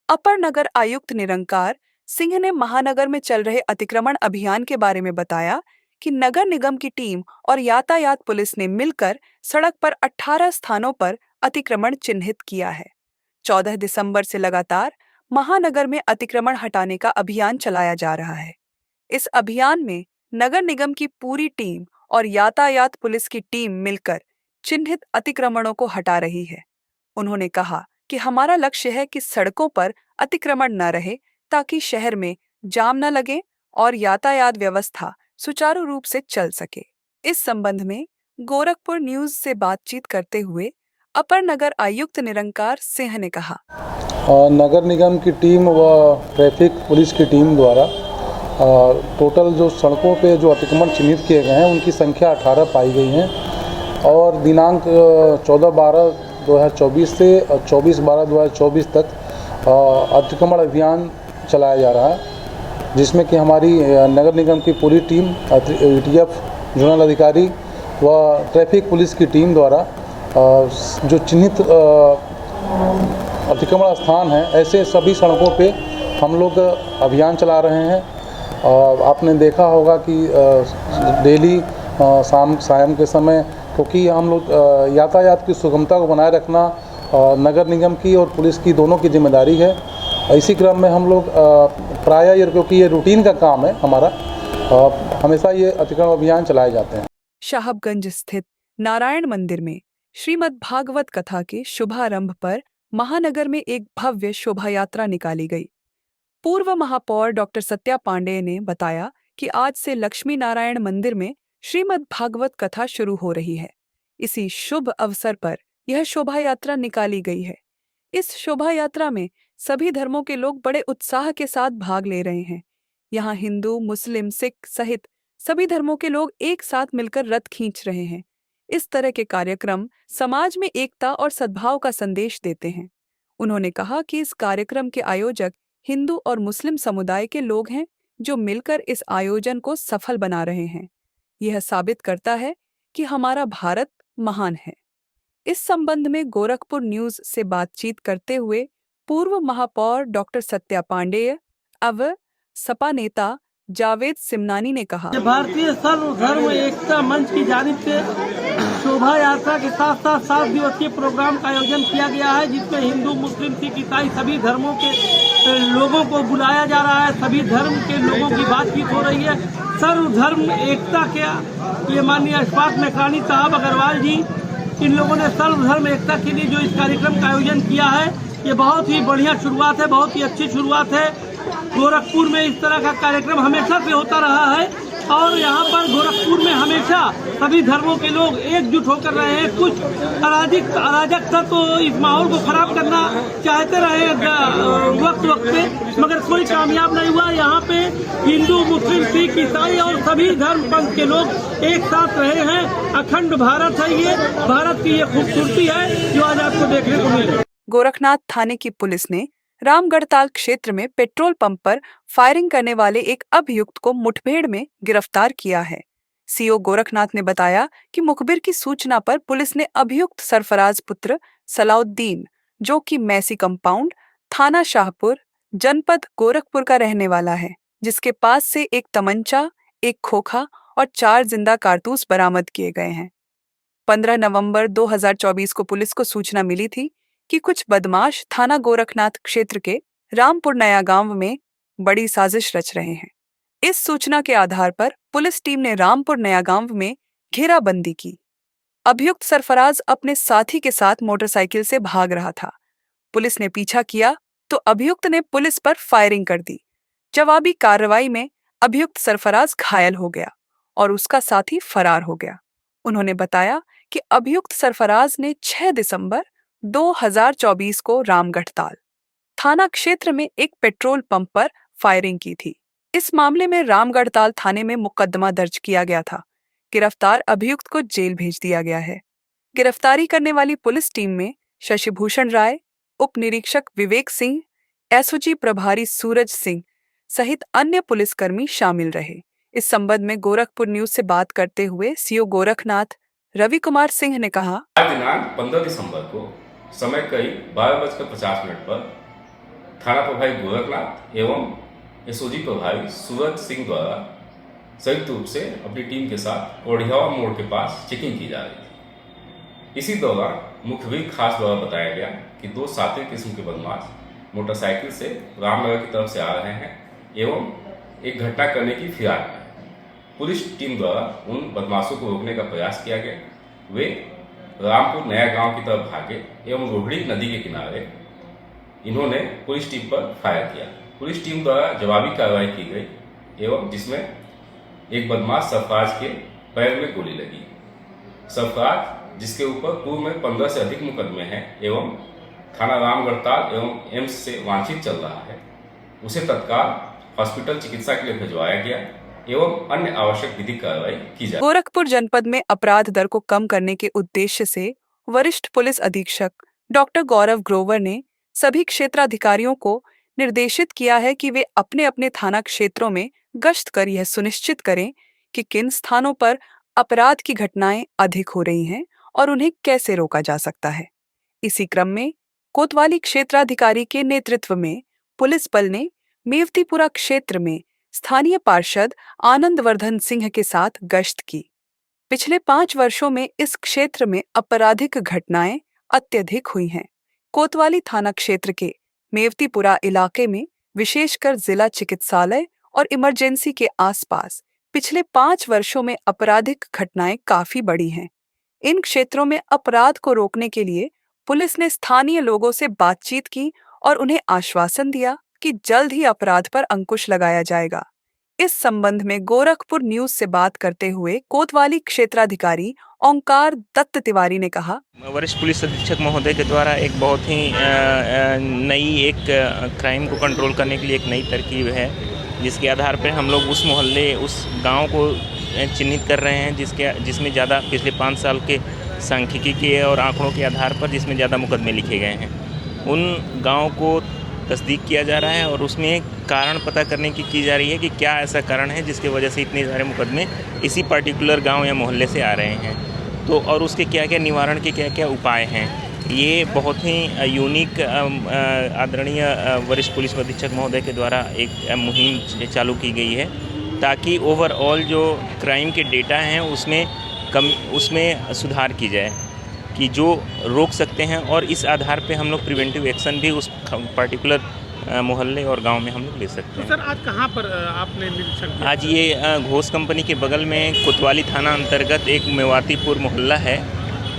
अपर नगर आयुक्त निरंकार सिंह ने महानगर में चल रहे अतिक्रमण अभियान के बारे में बताया कि नगर निगम की टीम और यातायात पुलिस ने मिलकर सड़क पर 18 स्थानों पर अतिक्रमण चिन्हित किया है। 14 दिसंबर से लगातार महानगर में अतिक्रमण हटाने का अभियान चलाया जा रहा है। इस अभियान में नगर निगम की पूरी टीम और यातायात पुलिस की टीम मिलकर चिन्हित अतिक्रमणों को हटा रही है। उन्होंने कहा कि हमारा लक्ष्य है कि सड़कों पर अतिक्रमण न रहे ताकि शहर में जाम न लगे और यातायात व्यवस्था सुचारू रूप से चल सके। इस संबंध में गोरखपुर न्यूज से बातचीत करते हुए अपर नगर आयुक्त निरंकार सिंह ने कहा, नगर निगम की टीम व ट्रैफिक पुलिस की टीम द्वारा टोटल जो सड़कों पे जो अतिक्रमण चिन्हित किए गए हैं उनकी संख्या 18 पाई गई हैं और दिनांक 14/12/2024 से 24/12/2024 तक अतिक्रमण अभियान चलाया जा रहा है, जिसमें कि हमारी नगर निगम की पूरी टीम, ATF जोनल अधिकारी व ट्रैफिक पुलिस की टीम द्वारा जो चिन्हित अतिक्रमण स्थान हैं ऐसे सभी सड़कों पे हम लोग अभियान चला रहे हैं। आपने देखा होगा कि डेली शाम के समय, क्योंकि हम लोग यातायात की सुगमता को बनाए रखना नगर निगम की और पुलिस की दोनों की जिम्मेदारी है। इसी क्रम में हम लोग प्रायः, क्योंकि ये रूटीन का काम है हमारा, हमेशा ये अतिक्रमण अभियान चलाए जाते हैं। साहबगंज स्थित नारायण मंदिर में श्रीमद् भागवत कथा के शुभारंभ पर महानगर में एक भव्य शोभा यात्रा निकाली गई। पूर्व महापौर डॉक्टर सत्या पांडेय ने बताया कि आज से लक्ष्मी नारायण मंदिर में श्रीमद् भागवत कथा शुरू हो रही है। इसी शुभ अवसर पर यह शोभा यात्रा निकाली गई है। इस शोभा यात्रा में सभी धर्मों के लोग बड़े उत्साह के साथ भाग ले रहे हैं। यहाँ हिंदू, मुस्लिम, सिख सहित सभी धर्मों के लोग एक साथ मिलकर रथ खींच रहे हैं। इस तरह के कार्यक्रम समाज में एकता और सद्भाव का संदेश देते हैं। उन्होंने कहा कि इस कार्यक्रम के आयोजक हिंदू और मुस्लिम समुदाय के लोग हैं, जो मिलकर इस आयोजन को सफल बना रहे हैं। यह साबित करता है कि हमारा भारत महान है। इस संबंध में गोरखपुर न्यूज से बातचीत करते हुए पूर्व महापौर डॉक्टर सत्या पांडेय अव सपा नेता जावेद सिमनानी ने कहा, भारतीय सर्वधर्म एकता मंच की जानिब से शोभा यात्रा के साथ साथ 7 दिवसीय प्रोग्राम का आयोजन किया गया है, जिसमें हिंदू, मुस्लिम, सिख, ईसाई सभी धर्मों के लोगों को बुलाया जा रहा है। सभी धर्म के लोगों की बातचीत हो रही है। सर्वधर्म एकता के ये माननीय अशफाक मेकानी साहब अग्रवाल जी, इन लोगों ने सर्वधर्म एकता के लिए जो इस कार्यक्रम का आयोजन किया है, ये बहुत ही बढ़िया शुरुआत है, बहुत ही अच्छी शुरुआत है। गोरखपुर में इस तरह का कार्यक्रम हमेशा से होता रहा है और यहाँ पर गोरखपुर में हमेशा सभी धर्मों के लोग एकजुट होकर रहे हैं। कुछ अराजक था तो इस माहौल को खराब करना चाहते रहे वक्त पे, मगर कोई कामयाब नहीं हुआ। यहाँ पे हिंदू, मुस्लिम, सिख, ईसाई और सभी धर्म पंथ के लोग एक साथ रहे हैं। अखंड भारत है, ये भारत की ये खूबसूरती है जो आज आपको देखने को मिल रही है। गोरखनाथ थाने की पुलिस ने रामगढ़ताल क्षेत्र में पेट्रोल पंप पर फायरिंग करने वाले एक अभियुक्त को मुठभेड़ में गिरफ्तार किया है। सीओ गोरखनाथ ने बताया कि मुखबिर की सूचना पर पुलिस ने अभियुक्त सरफराज पुत्र सलाउद्दीन, जो कि मैसी कंपाउंड, थाना शाहपुर, जनपद गोरखपुर का रहने वाला है, जिसके पास से एक तमंचा, एक खोखा और 4 जिंदा कारतूस बरामद किए गए हैं। 15 नवंबर 2024 को पुलिस को सूचना मिली थी कि कुछ बदमाश थाना गोरखनाथ क्षेत्र के रामपुर नया गांव में बड़ी साजिश रच रहे हैं। इस सूचना के आधार पर पुलिस टीम ने रामपुर नया गांव में घेराबंदी की। अभियुक्त सरफराज अपने साथी के साथ मोटरसाइकिल से भाग रहा था। पुलिस ने पीछा किया तो अभियुक्त ने पुलिस पर फायरिंग कर दी। जवाबी कार्रवाई में अभियुक्त सरफराज घायल हो गया और उसका साथी फरार हो गया। उन्होंने बताया कि अभियुक्त सरफराज ने 6 दिसंबर 2024 को रामगढ़ताल थाना क्षेत्र में एक पेट्रोल पंप पर फायरिंग की थी। इस मामले में रामगढ़ताल थाने में मुकदमा दर्ज किया गया था। गिरफ्तार अभियुक्त को जेल भेज दिया गया है। गिरफ्तारी करने वाली पुलिस टीम में शशिभूषण राय, उप निरीक्षक विवेक सिंह, एसओजी प्रभारी सूरज सिंह सहित अन्य पुलिसकर्मी शामिल रहे। इस संबंध में गोरखपुर न्यूज से बात करते हुए सीओ गोरखनाथ रवि कुमार सिंह ने कहा, दिनांक 15 दिसंबर को समय करीब 12:50 पर थाना प्रभारी गोरखनाथ एवं एसओजी प्रभारी सूरज सिंह द्वारा संयुक्त रूप से अपनी टीम के साथ कोढ़ियावा मोड़ के पास चेकिंग की जा रही थी। इसी दौरान मुखबिर खास द्वारा बताया गया कि दो साथी किस्म के बदमाश मोटरसाइकिल से रामनगर की तरफ से आ रहे हैं एवं एक घटना करने की फिराक में है। पुलिस टीम द्वारा उन बदमाशों को रोकने का प्रयास किया गया। वे रामपुर नया गांव की तरफ भागे एवं रोहिणी नदी के किनारे इन्होंने पुलिस टीम पर फायर किया। पुलिस टीम द्वारा जवाबी कार्रवाई की गई एवं जिसमें एक बदमाश सरफराज के पैर में गोली लगी। सरफराज जिसके ऊपर पूर्व में 15 से अधिक मुकदमे हैं एवं थाना रामगढ़ताल एवं एम्स से वांछित चल रहा है, उसे तत्काल हॉस्पिटल चिकित्सा के लिए भिजवाया गया एवं अन्य आवश्यक विधिक कार्रवाई की जाए। गोरखपुर जनपद में अपराध दर को कम करने के उद्देश्य से वरिष्ठ पुलिस अधीक्षक डॉक्टर गौरव ग्रोवर ने सभी क्षेत्राधिकारियों को निर्देशित किया है कि वे अपने अपने थाना क्षेत्रों में गश्त कर यह सुनिश्चित करें कि किन स्थानों पर अपराध की घटनाएं अधिक हो रही हैं और उन्हें कैसे रोका जा सकता है। इसी क्रम में कोतवाली क्षेत्राधिकारी के नेतृत्व में पुलिस बल ने मेवतीपुरा क्षेत्र में स्थानीय पार्षद आनंदवर्धन सिंह के साथ गश्त की। पिछले 5 वर्षों में इस क्षेत्र में आपराधिक घटनाएं अत्यधिक हुई हैं। कोतवाली थाना क्षेत्र के मेवतीपुरा इलाके में विशेषकर जिला चिकित्सालय और इमरजेंसी के आसपास पिछले 5 वर्षों में आपराधिक घटनाएं काफी बढ़ी हैं। इन क्षेत्रों में अपराध को रोकने के लिए पुलिस ने स्थानीय लोगों से बातचीत की और उन्हें आश्वासन दिया कि जल्द ही अपराध पर अंकुश लगाया जाएगा। इस संबंध में गोरखपुर न्यूज से बात करते हुए कोतवाली क्षेत्राधिकारी ओंकार दत्त तिवारी ने कहा, वरिष्ठ पुलिस अधीक्षक महोदय के द्वारा एक बहुत ही नई एक क्राइम को कंट्रोल करने के लिए एक नई तरकीब है, जिसके आधार पर हम लोग उस मोहल्ले उस गांव को चिन्हित कर रहे हैं जिसमें ज़्यादा पिछले 5 साल के सांख्यिकी के और आंकड़ों के आधार पर जिसमें ज़्यादा मुकदमे लिखे गए हैं। उन गाँव को तस्दीक किया जा रहा है और उसमें कारण पता करने की जा रही है कि क्या ऐसा कारण है जिसकी वजह से इतने सारे मुकदमे इसी पर्टिकुलर गांव या मोहल्ले से आ रहे हैं, तो और उसके क्या क्या निवारण के क्या क्या उपाय हैं। ये बहुत ही यूनिक आदरणीय वरिष्ठ पुलिस अधीक्षक महोदय के द्वारा एक मुहिम चालू की गई है, ताकि ओवरऑल जो क्राइम के डेटा हैं उसमें सुधार की जाए कि जो रोक सकते हैं, और इस आधार पे हम लोग प्रिवेंटिव एक्शन भी उस पर्टिकुलर मोहल्ले और गांव में हम लोग ले सकते हैं। तो सर आज कहाँ पर आपने निरीक्षण किया? आज ये घोष कंपनी के बगल में कोतवाली थाना अंतर्गत एक मेवातीपुर मोहल्ला है,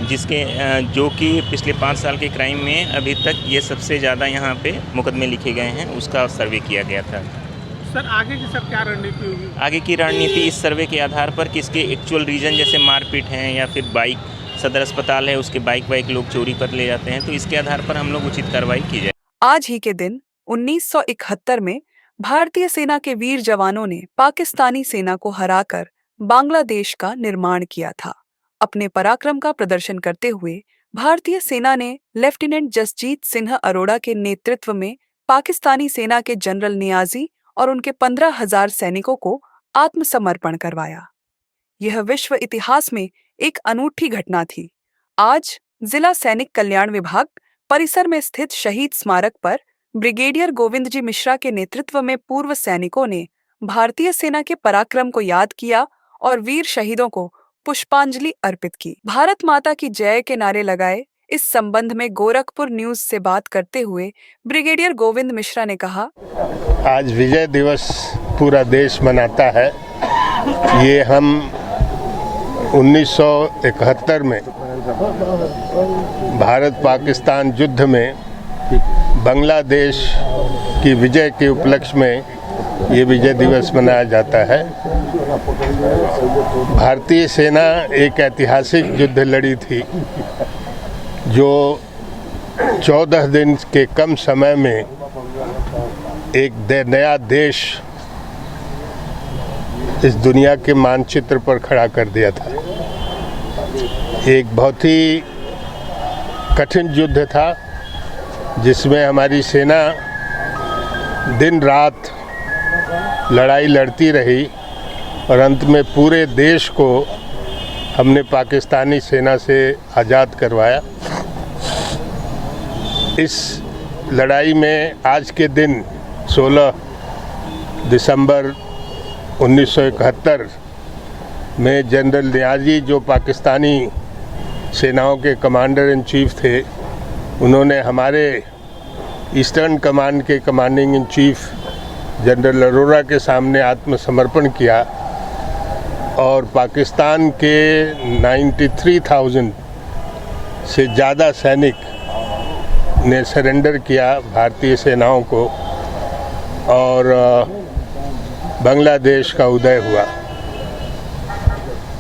जिसके जो कि पिछले 5 साल के क्राइम में अभी तक ये सबसे ज़्यादा यहाँ पे मुकदमे लिखे गए हैं, उसका सर्वे किया गया था। सर आगे की सर क्या रणनीति होगी? आगे की रणनीति इस सर्वे के आधार पर कि इसके एक्चुअल रीजन जैसे मारपीट हैं या फिर बाइक सदर अस्पताल है उसके बाइक लोग चोरी कर ले जाते हैं, तो इसके आधार पर हम लोग उचित कार्रवाई की जाए। आज ही के दिन 1971 में भारतीय सेना के वीर जवानों ने पाकिस्तानी सेना को हराकर बांग्लादेश का निर्माण किया था। अपने पराक्रम का प्रदर्शन करते हुए भारतीय सेना ने लेफ्टिनेंट जसजीत सिंह अरोड़ा के नेतृत्व में पाकिस्तानी सेना के जनरल नियाजी और उनके 15,000 सैनिकों को आत्मसमर्पण करवाया। यह विश्व इतिहास में एक अनूठी घटना थी। आज जिला सैनिक कल्याण विभाग परिसर में स्थित शहीद स्मारक पर ब्रिगेडियर गोविंद जी मिश्रा के नेतृत्व में पूर्व सैनिकों ने भारतीय सेना के पराक्रम को याद किया और वीर शहीदों को पुष्पांजलि अर्पित की। भारत माता की जय के नारे लगाए। इस संबंध में गोरखपुर न्यूज से बात करते हुए ब्रिगेडियर गोविंद मिश्रा ने कहा, आज विजय दिवस पूरा देश मनाता है। ये हम 1971 में भारत पाकिस्तान युद्ध में बांग्लादेश की विजय के उपलक्ष्य में ये विजय दिवस मनाया जाता है। भारतीय सेना एक ऐतिहासिक युद्ध लड़ी थी, जो 14 दिन के कम समय में एक नया देश इस दुनिया के मानचित्र पर खड़ा कर दिया था। एक बहुत ही कठिन युद्ध था, जिसमें हमारी सेना दिन रात लड़ाई लड़ती रही और अंत में पूरे देश को हमने पाकिस्तानी सेना से आज़ाद करवाया। इस लड़ाई में आज के दिन 16 दिसंबर 1971 में जनरल नियाज़ी जो पाकिस्तानी सेनाओं के कमांडर इन चीफ थे, उन्होंने हमारे ईस्टर्न कमांड के commanding in chief general Arora के सामने आत्मसमर्पण किया और पाकिस्तान के 93,000 से ज़्यादा सैनिक ने सरेंडर किया भारतीय सेनाओं को और बांग्लादेश का उदय हुआ।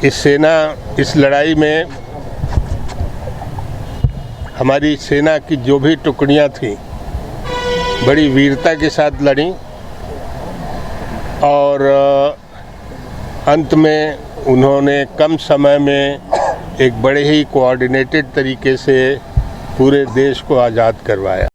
इस लड़ाई में हमारी सेना की जो भी टुकड़ियां थीं बड़ी वीरता के साथ लड़ी और अंत में उन्होंने कम समय में एक बड़े ही कोऑर्डिनेटेड तरीके से पूरे देश को आज़ाद करवाया।